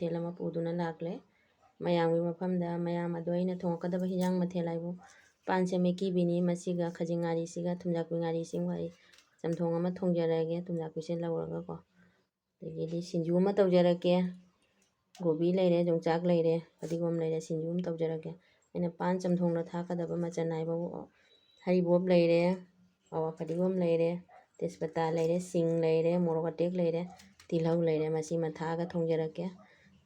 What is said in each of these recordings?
ꯃꯊꯦꯜ ꯑꯃ ꯄꯨꯗꯨꯅ ꯂꯥꯛꯂꯦ ꯃꯌꯥꯝꯒꯤ ꯃꯐꯝꯗ ꯃꯌꯥꯝ ꯑꯗꯣ ꯑꯩꯅ ꯊꯣꯡꯉꯛꯀꯗꯕ ꯍꯤꯟꯖꯥꯡ ꯃꯊꯦꯜ ꯍꯥꯏꯕꯨ ꯄꯥꯟ ꯁꯦꯝꯃꯦꯠꯀꯤꯕꯤꯅꯤ ꯃꯁꯤꯒ ꯈꯖꯤꯡ ꯉꯥꯔꯤꯁꯤꯒ ꯊꯨꯝꯌꯥꯛꯄꯤ ꯉꯥꯔꯤꯁꯤꯒ ꯑꯩ ꯆꯝꯊꯣꯡ ꯑꯃ ꯊꯣꯡꯖꯔꯛꯑꯒꯦ ꯊꯨꯝꯌꯥꯛꯄꯤꯁꯦ ꯂꯧꯔꯒꯀꯣ ꯑꯗꯒꯤꯗꯤ ꯁꯤꯡꯖꯨ ꯑꯃ ꯇꯧꯖꯔꯛꯀꯦ ꯀꯣꯕꯤ ꯂꯩꯔꯦ ꯌꯣꯡꯆꯥꯛ ꯂꯩꯔꯦ ꯐꯗꯤꯒꯣꯝ ꯂꯩꯔꯦ ꯁꯤꯡꯖꯨ ꯑꯃ ꯇꯧꯖꯔꯛꯀꯦ ꯑꯩꯅ ꯄꯥꯟ ꯆꯝꯊꯣꯡꯗ ꯊꯥꯛꯀꯗꯕ ꯃꯆꯜ ꯍꯥꯏꯕꯕꯨ ꯍꯩꯔꯤꯕꯣꯞ ꯂꯩꯔꯦ ꯑꯋꯥ ꯐꯗꯤꯒꯣꯝ ꯂꯩꯔꯦ ꯇꯦꯖꯄꯇꯥ ꯂꯩꯔꯦ ꯁꯤꯡ ꯂꯩꯔꯦ ꯃꯣꯔꯣꯛ ꯑꯇꯦꯛ ꯂꯩꯔꯦ ꯇꯤꯜꯍꯧ ꯂꯩꯔꯦ ꯃꯁꯤꯃ ꯊꯥꯛꯑꯒ ꯊꯣꯡꯖꯔꯛꯀꯦ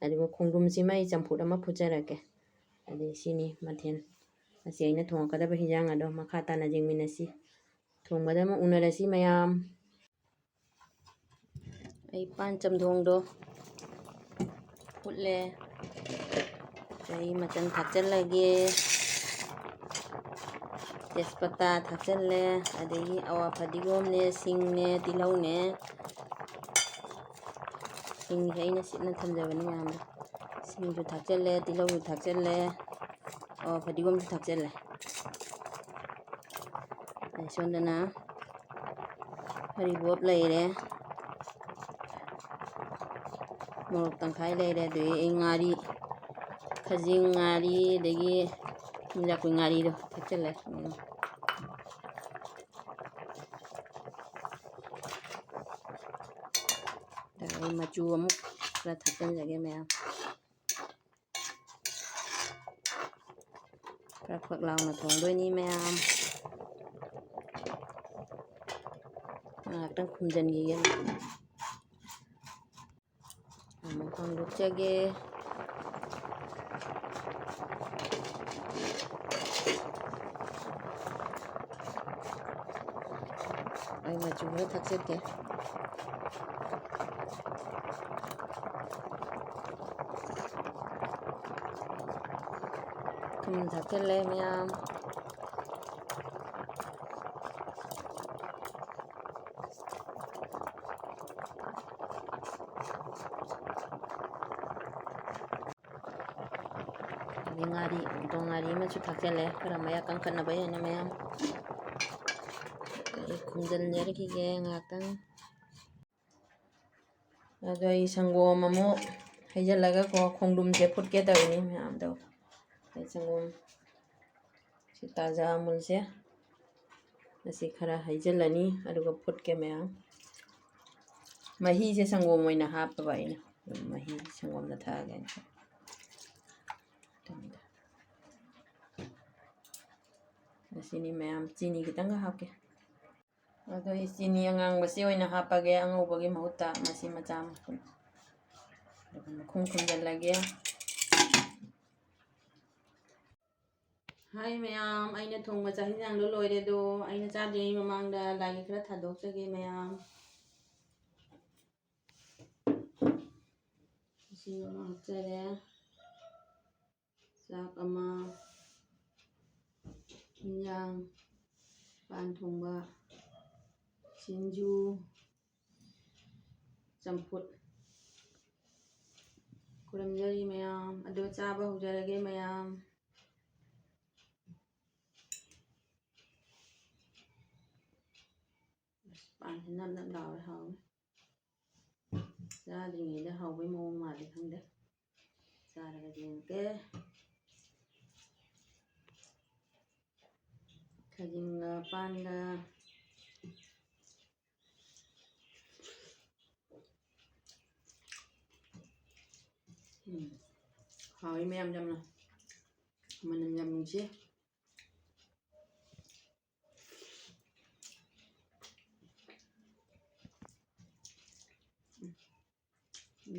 ꯑꯗꯨꯒ ꯈꯣꯡꯗ꯭ꯔꯨꯝꯁꯤꯃ ꯑꯩ ꯆꯝꯐꯨꯠ ꯑꯃ ꯐꯨꯠꯆꯔꯛꯀꯦ ꯑꯗꯩ ꯁꯤꯅꯤ ꯃꯊꯦꯜ ꯃꯁꯤ ꯑꯩꯅ ꯊꯣꯡꯉꯛꯀꯗꯕ ꯍꯤꯟꯖꯥꯡ ꯑꯗꯣ ꯃꯈꯥ ꯇꯥꯅ ꯌꯦꯡꯃꯤꯟꯅꯁꯤ ꯊꯣꯡꯕꯗ ꯑꯃꯨꯛ ꯎꯅꯔꯁꯤ ꯃꯌꯥꯝ ꯑꯩ ꯄꯥꯟ ꯆꯝꯊꯣꯡꯗꯣ ꯐꯨꯠꯂꯦ ꯑꯩ ꯃꯆꯜ ꯊꯥꯛꯆꯤꯜꯂꯒꯦ ꯇꯦꯖꯄꯇꯥ ꯊꯥꯛꯆꯤꯜꯂꯦ ꯑꯗꯒꯤ ꯑꯋꯥ ꯐꯗꯤꯒꯣꯝꯅꯦ ꯁꯤꯡꯅꯦ ꯇꯤꯜꯍꯧꯅꯦ ꯁꯤꯡꯁꯦ ꯑꯩꯅ ꯁꯤꯠꯅ ꯊꯝꯖꯕꯅꯤ ꯃꯌꯥꯝꯗꯣ ꯁꯤꯡꯁꯨ ꯊꯥꯛꯆꯤꯜꯂꯦ ꯇꯤꯜꯍꯧꯁꯨ ꯊꯥꯛꯆꯤꯜꯂꯦ ꯑꯋꯥ ꯐꯗꯤꯒꯣꯝꯁꯨ ꯊꯥꯛꯆꯤꯜꯂꯦ ꯁꯣꯝꯗꯅ ꯍꯩꯔꯤꯕꯣꯞ ꯂꯩꯔꯦ ꯃꯣꯔꯣꯛ ꯇꯪꯈꯥꯏ ꯂꯩꯔꯦ ꯑꯗꯒꯤ ꯑꯩ ꯉꯥꯔꯤ ꯈꯖꯤꯡ ꯉꯥꯔꯤ ꯑꯗꯒꯤ ꯊꯨꯝꯌꯥꯛꯄꯤ ꯉꯥꯔꯤꯗꯣ ꯊꯥꯛꯆꯤꯜꯂꯦ ꯑꯩ ꯃꯆꯨ ꯑꯃꯨꯛ ꯈꯔ ꯊꯥꯛꯆꯤꯟꯖꯒꯦ ꯃꯌꯥꯝ ꯈꯔ ꯐꯛ ꯂꯥꯎꯅ ꯊꯣꯡꯗꯣꯏꯅꯤ ꯃꯌꯥꯝ ꯉꯥꯏꯍꯥꯛꯇꯪ ꯈꯨꯝꯖꯤꯟꯈꯤꯒꯦ ꯑꯃꯨꯛ ꯍꯥꯡꯗꯣꯛꯆꯒꯦ ꯑꯩ ꯃꯆꯨ ꯈꯔ ꯊꯥꯛꯆꯤꯜꯒꯦ ꯊꯨꯝ ꯊꯥꯛꯆꯤꯜꯂꯦ ꯃꯌꯥꯝ ꯑꯗꯩ ꯉꯥꯔꯤ ꯉꯥꯔꯤ ꯑꯃꯁꯨ ꯊꯥꯛꯆꯤꯜꯂꯦ ꯈꯔ ꯃꯌꯥꯛ ꯀꯟꯈꯠꯅꯕ ꯍꯦꯟꯅ ꯃꯌꯥꯝ ꯑꯩ ꯈꯨꯝꯖꯤꯟꯖꯔꯈꯤꯒꯦ ꯉꯥꯏꯍꯥꯛꯇꯪ ꯑꯗꯣ ꯑꯩ ꯁꯪꯒꯣꯝ ꯑꯃꯨꯛ ꯍꯩꯖꯤꯜꯂꯒꯀꯣ ꯈꯣꯡꯗ꯭ꯔꯨꯝꯁꯦ ꯐꯨꯠꯀꯦ ꯇꯧꯔꯤꯅꯤ ꯃꯌꯥꯝꯗꯣ ꯑꯩ ꯁꯪꯒꯣꯝ ꯁꯤ ꯇꯥꯖꯥ ꯑꯃꯨꯜꯁꯦ ꯑꯁꯤ ꯈꯔ ꯍꯩꯖꯤꯜꯂꯅꯤ ꯑꯗꯨꯒ ꯐꯨꯠꯀꯦ ꯃꯌꯥꯝ ꯃꯍꯤꯁꯦ ꯁꯪꯒꯣꯝ ꯑꯣꯏꯅ ꯍꯥꯞꯄꯕ ꯑꯩꯅ ꯃꯍꯤ ꯁꯪꯒꯣꯝꯗ ꯊꯛꯑꯒꯦ ꯑꯁꯤꯅꯤ ꯃꯌꯥꯝ ꯆꯤꯅꯤ ꯈꯤꯇꯪꯒ ꯍꯥꯞꯀꯦ ꯑꯗꯣ ꯑꯩ ꯆꯤꯅꯤ ꯑꯉꯥꯡꯕꯁꯤ ꯑꯣꯏꯅ ꯍꯥꯞꯄꯒꯦ ꯑꯉꯧꯕꯒꯤ ꯃꯍꯨꯠꯇ ꯃꯁꯤ ꯃꯆꯥ ꯃꯈꯨꯝ ꯑꯗꯨꯒ ꯃꯈꯨꯝ ꯈꯨꯝꯖꯤꯜꯂꯒꯦ ꯍꯥꯏ ꯃꯌꯥꯝ ꯑꯩꯅ ꯊꯣꯡꯕ ꯆꯥꯛ ꯏꯟꯁꯥꯡꯗꯣ ꯂꯣꯏꯔꯦ ꯑꯗꯣ ꯑꯩꯅ ꯆꯥꯗ꯭ꯔꯤꯉꯩ ꯃꯃꯥꯡꯗ ꯂꯥꯏꯒꯤ ꯈꯔ ꯊꯥꯗꯣꯛꯆꯒꯦ ꯃꯌꯥꯝ ꯏꯁꯤꯡ ꯑꯃ ꯍꯥꯞꯆꯔꯦ ꯆꯥꯛ ꯑꯃ ꯏꯟꯖꯥꯡ ꯄꯥꯟ ꯊꯣꯡꯕ ꯁꯤꯡꯖꯨ ꯆꯝꯐꯨꯠ ꯈꯨꯔꯨꯝꯖꯔꯤ ꯃꯌꯥꯝ ꯑꯗꯣ ꯆꯥꯕ ꯍꯧꯖꯔꯒꯦ ꯃꯌꯥꯝ ꯄꯥꯟꯁꯤ ꯅꯞ ꯅꯞ ꯂꯥꯎꯔꯦ ꯍꯥꯎꯋꯦ ꯆꯥꯗ꯭ꯔꯤꯉꯩꯗ ꯍꯥꯎꯕꯩ ꯃꯑꯣꯡ ꯃꯥꯜꯂꯤ ꯈꯪꯗꯦ ꯆꯥꯔꯒ ꯌꯦꯡꯉꯛꯀꯦ ꯈꯖꯤꯡꯒ ꯄꯥꯟꯒ ꯍꯥꯎꯋꯤ ꯃꯌꯥꯝ ꯌꯥꯝꯅ ꯃꯅꯝ ꯌꯥꯝ ꯅꯨꯡꯁꯤ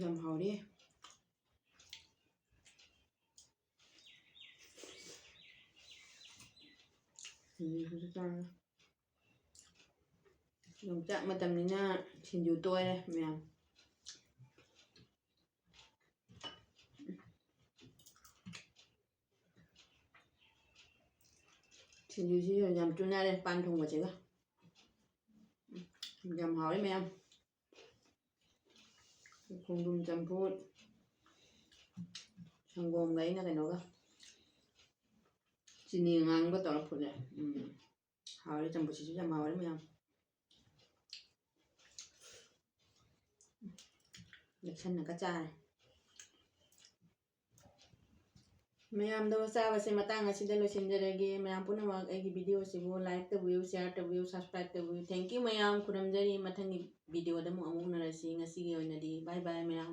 ꯌꯥꯝ ꯍꯥꯎꯔꯤ ꯁꯤꯡꯖꯨꯁꯨ ꯆꯥꯔꯦ ꯌꯣꯡꯆꯥꯛ ꯃꯇꯝꯅꯤꯅ ꯁꯤꯡꯖꯨ ꯇꯣꯏꯔꯦ ꯃꯌꯥꯝ ꯁꯤꯡꯖꯨꯁꯤꯒ ꯌꯥꯝ ꯆꯨꯅꯔꯦ ꯄꯥꯟ ꯊꯣꯡꯕꯁꯤꯒ ꯌꯥꯝ ꯍꯥꯎꯋꯤ ꯃꯌꯥꯝ ꯈꯣꯡꯗ꯭ꯔꯨꯝ ꯆꯝꯐꯨꯠ ꯁꯪꯒꯣꯝꯒ ꯑꯩꯅ ꯀꯩꯅꯣꯒ ꯆꯤꯅꯤ ꯑꯉꯥꯡꯕ ꯇꯧꯔ ꯐꯨꯠꯂꯦ ꯍꯥꯎꯔꯤ ꯆꯝꯐꯨꯠꯁꯤꯁꯨ ꯌꯥꯝ ꯍꯥꯎꯔꯤ ꯃꯌꯥꯝ ꯌꯦꯛꯁꯟꯅꯒ ꯆꯥꯔꯦ ꯃꯌꯥꯝꯗꯣ ꯆꯥꯕꯁꯦ ꯃꯇꯥꯡ ꯑꯁꯤꯗ ꯂꯣꯏꯁꯤꯟꯖꯔꯒꯦ ꯃꯌꯥꯝ ꯄꯨꯝꯅꯃꯛ ꯑꯩꯒꯤ ꯚꯤꯗꯤꯑꯣꯁꯤꯕꯨ ꯂꯥꯏꯛ ꯇꯧꯕꯤꯌꯨ ꯁꯤꯌꯥꯔ ꯇꯧꯕꯤꯌꯨ ꯁꯕꯁꯀ꯭ꯔꯥꯏꯕ ꯇꯧꯕꯤꯌꯨ ꯊꯦꯡꯛ ꯌꯨ ꯃꯌꯥꯝ ꯈꯨꯔꯨꯝꯖꯔꯤ ꯃꯊꯪꯒꯤ ꯚꯤꯗꯤꯑꯣꯗ ꯑꯃꯨꯛ ꯎꯅꯔꯁꯤ ꯉꯁꯤꯒꯤ ꯑꯣꯏꯅꯗꯤ ꯕꯥꯏ ꯕꯥꯏ ꯃꯌꯥꯝ